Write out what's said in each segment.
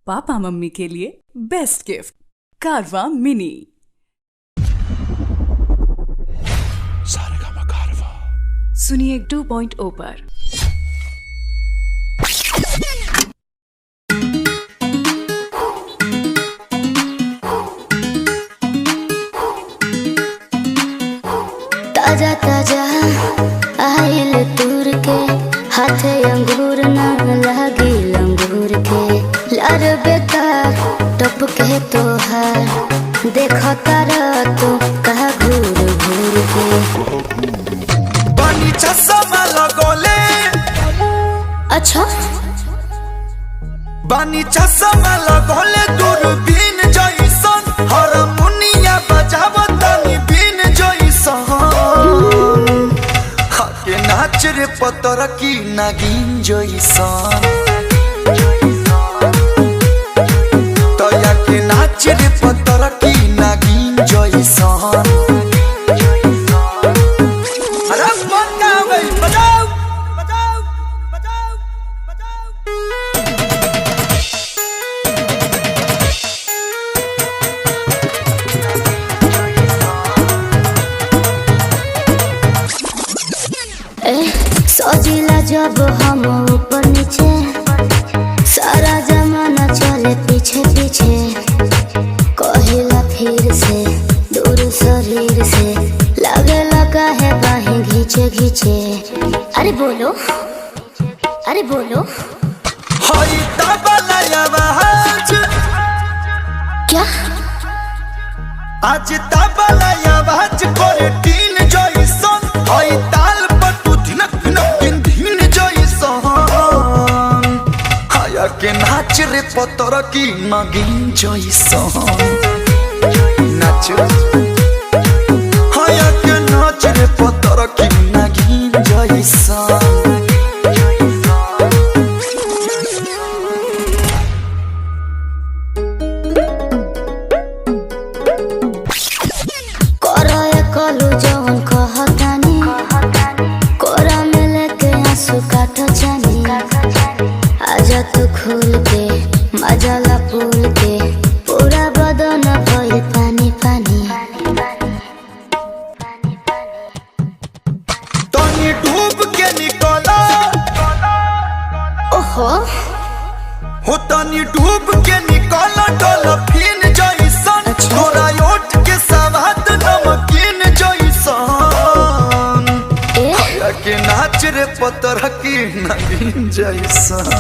Papa mummy के लिए best gift कारवा मिनी। सुनिए 2.0 पर। ताजा ताजा आइल तूर के हाथे अंगूर ना लागी लंगूर के लार बेकार टप के तोहार देखो तारा तो कहा घूर घूर के पानी चश्मा लगोले। अच्छा बानी चश्मा लगोले दूरबीन जइसन हारमोनिया बजावतानी बीन जइसन हाके नाच रे पतर की नागिन जइसन तया के नाच रे पतर की नागिन जइसन। सजिला जब हम ऊपर नीचे सारा जमाना चले पीछे पीछे कहिला फिर से दूर शरीर से लगे लगा है बाहें घींचे घींचे। अरे बोलो अरे बोलो हई तबला आवाज क्या आज तबला आवाज करे टीन जइसन हई ताल पर तू धिनक धिनक दिन दिन जइसन हाया के नाच रे पतर की नागिन जइसन नाच हाया के नाच रे पतर की नागिन जइसन। कलू जवन कहतानी कोरा में लेके आंसू काटो जानी आजा तू खुल के मजाला पुल के पूरा बदन भइल पानी पानी। तनी डूब के निकला ओहो हो तनी डूब के निकला डॉल्फिन जइसन तोरा ओठ के सवाद नमकीन के नाच रे पतर की नागिन जइसन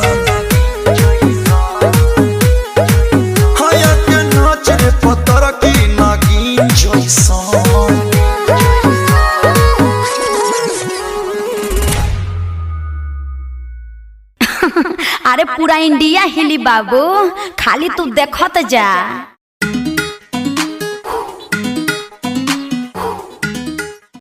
हाया के नाच रे पतर की नागिन जइसन। अरे पूरा इंडिया हिली बाबू, खाली तू देखत जा।